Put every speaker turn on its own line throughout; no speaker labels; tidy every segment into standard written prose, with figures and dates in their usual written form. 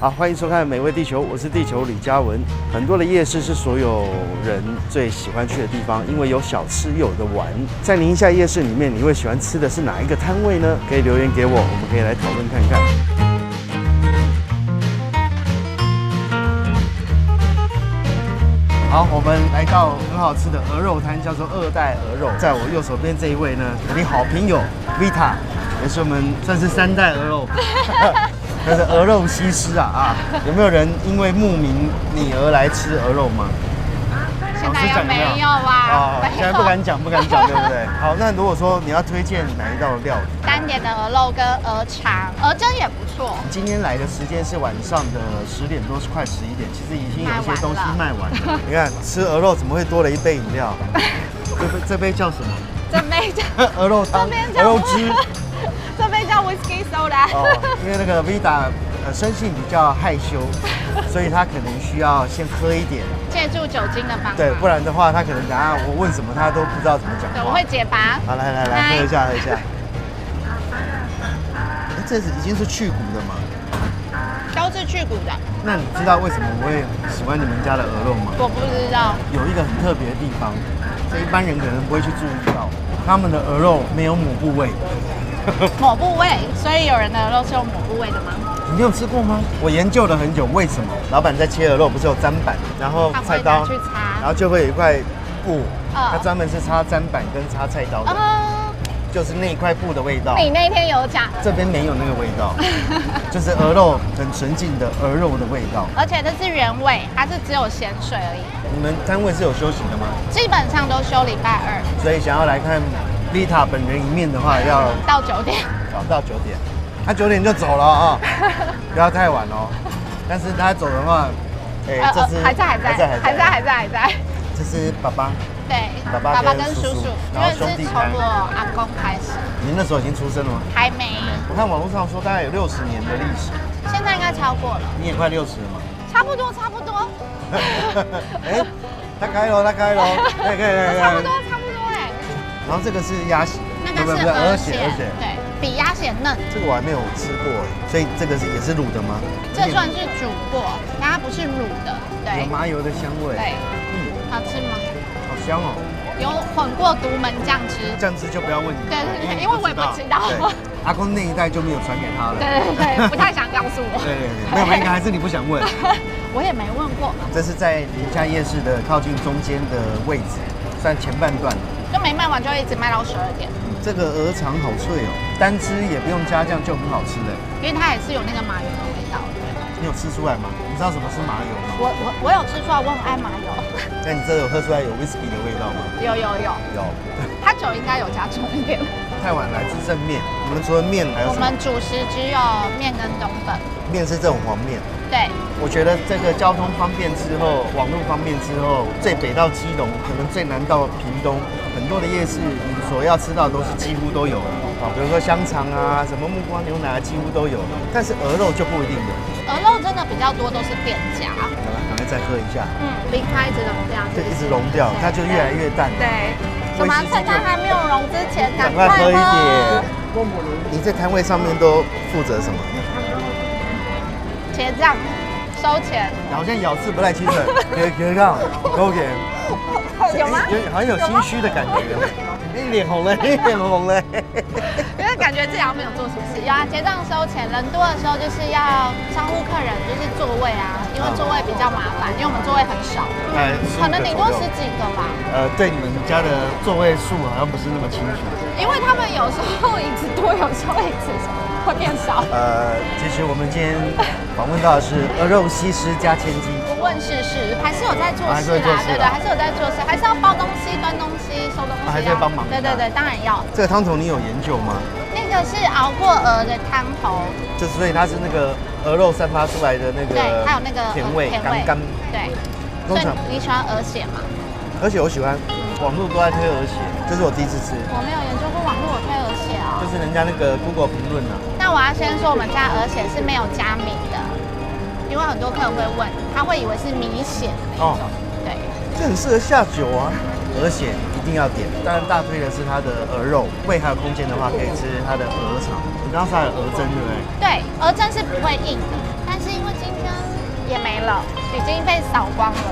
好，欢迎收看《美味地球》，我是地球李嘉文。很多的夜市是所有人最喜欢去的地方，因为有小吃又有的玩。在宁夏夜市里面，你会喜欢吃的是哪一个摊位呢？可以留言给我，我们可以来讨论看看。好，我们来到很好吃的鹅肉摊，叫做二代鹅肉。在我右手边这一位呢，我的好朋友 Vita， 也是我们算是3代鹅肉。那是鹅肉西施啊！有没有人因为慕名你而来吃鹅肉吗？
现在也没有吧？
现在不敢讲，对不对？好，那如果说你要推荐哪一道料理？
单点的鹅肉跟鹅肠，鹅胗也不错。
今天来的时间是晚上的10点多，快11点，其实已经有一些东西卖完了。你看，吃鹅肉怎么会多了一杯饮料？这杯叫什么？
这杯叫
鹅肉汤，鹅肉汁。
这杯叫 Whisky Soda。
因为那个 Vida 生性比较害羞，所以他可能需要先喝一点，
借助酒精的帮忙。
对，不然的话，他可能等下我问什么，他都不知道怎么讲话。
对，我会解答。
好，来，喝一下。这已经是去骨的吗？
都是去骨的。
那你知道为什么我会喜欢你们家的鹅肉吗？
我不知道。有
一个很特别的地方，这一般人可能不会去注意到，他们的鹅肉没有抹部位。
抹部位，所以有人的鹅肉是用抹部位的吗？
你没有吃过吗？我研究了很久，为什么老板在切鹅肉不是有砧板，然后菜刀
去擦，
然后就会有一块布，它专门是擦砧板跟擦菜刀的，就是那一块布的味道。
你那天有讲，
这边没有那个味道，就是鹅肉很纯净的鹅肉的味道，
而且这是原味，它是只有咸水而已。
你们摊位是有休息的吗？
基本上都休礼拜2，
所以想要来看Vita 本人一面的话，要
到9点。
到9点，他9点就走了啊，不要太晚哦。但是他走的话，这是
还在。
这是爸爸，
对，
爸爸跟叔叔，
因为是从我阿公开始。
您那时候已经出生了吗？
还没。
我看网络上说大概有60年的历史，
现在应该超过了。
你也快60了吗？
差不多。
他开了，可以。
差不多
然后这个是鸭血，
那个是鹅血，对，比鸭血嫩。
这个我还没有吃过所以这个也是卤的吗？
这算是煮过，但它不是卤的，对。
有麻油的香味。
对，好吃吗？
好香哦。
有混过独门酱汁，
酱汁就不要问你。
对，因为我也不知道。
阿公那一代就没有传给他了。
对，不太想告诉我。
对，没有，应该还是你不想问。
我也没问过。
这是在宁夏夜市的靠近中间的位置，算前半段。
就没卖完就一直卖到12点。
这个鹅肠好脆哦，单吃也不用加酱就很好吃的。
因为它也是有那个麻油的味道。
你有吃出来吗？你知道什么是麻油吗？
我有吃出来，我很爱麻油。
那你这有喝出来有 whisky 的味道吗？
有。它酒应该有加重一点。
太晚来吃正面，我们除了面还有什么？
我们主食只有面跟冬粉。面
是这种黄面。
对。
我觉得这个交通方便之后，网络方便之后，最北到基隆，可能最南到屏东，很多的夜市你所要吃到的都是几乎都有啊，比如说香肠啊，什么木瓜牛奶啊，几乎都有。但是鹅肉就不一定的。
鹅肉真的比较多都是店家。
好了，赶快再喝一下。
离开一直融掉。
对，一直融掉，它就越来越淡。
对。我们趁它还没有融之前，赶
快喝一点。你这摊位上面都负责什么？
结账。收钱，
好像咬字不太清楚，给看，勾给，
有吗？
好像有心虚的感觉，你脸红了，
因为感觉自己好像没有做什么事。有啊，结账收钱，人多的时候就是要招呼客人，就是座位啊，因为座位比较麻烦，因为我们座位很少，可能顶多10几个吧。
对你们家的座位数好像不是那么清楚，
因为他们有时候椅子多，有时候椅子会变少。
其实我们今天访问到的是鹅肉西施加千金，
不问世事，还是有在做事啦，对，还是有在做事，还是要包东西、端东西、收东西，
还是要帮忙。
对，当然要。
这个汤头你有研究吗？
那个是熬过鹅的汤头，
所以它是那个鹅肉散发出来的那个，
对，还有那个
甜味，干。
对。所以你喜欢鹅血吗？
鹅血我喜欢，网络都在推鹅血，这是我第一次吃。
我没有研究过网络有推鹅血哦。
就是人家那个 Google 评论啊。
那我要先说，我们家鹅血是没有加米的，因为很多客人会问，他会以为是米血的那种。对。
这很适合下酒啊，鹅血一定要点。当然大推的是它的鹅肉，胃还有空间的话，可以吃它的鹅肠。你刚才有鹅胗对不对？
对，鹅胗是不会硬的，但是因为今天没了，已经被扫光了。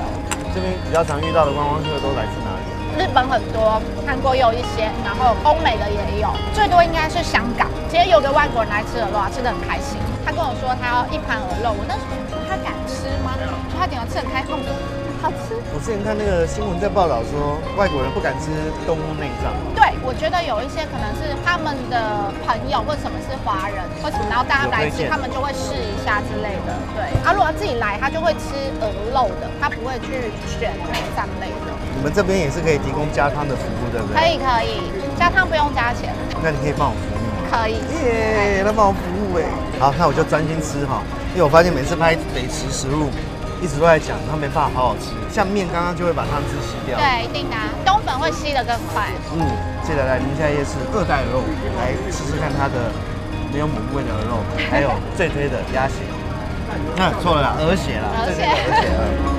这边比较常遇到的观光客都来自哪里？
日本很多，韩国也有一些，然后欧美的也有，最多应该是香港。今天有个外国人来吃鹅肉啊，吃得很开心。他跟我说他要1盘鹅肉，我那时候说他敢吃吗？就他点了吃很开心，好吃。
我之前看那个新闻在报道说，外国人不敢吃动物内脏。
对，我觉得有一些可能是他们的朋友或什么是华人，或什么，然后带他们来吃，他们就会试一下之类的。对，啊，如果自己来，他就会吃鹅肉的，他不会去选内脏类的。
你们这边也是可以提供加汤的服务，对不对？
可以，加汤不用加钱。
那你可以帮我服务吗？
可以。
耶，他帮我服务哎。好，那我就专心吃哈，因为我发现每次拍北池食物，一直都在讲它没办法好好吃，像面刚刚就会把汤汁吸掉。
对，一定的啊，冬粉会吸得更快。
记得来宁夏夜市2代鹅肉来吃吃看它的没有母部位的鹅肉，还有最推的鸭血。那错了啦，鹅血啦，
鹅血。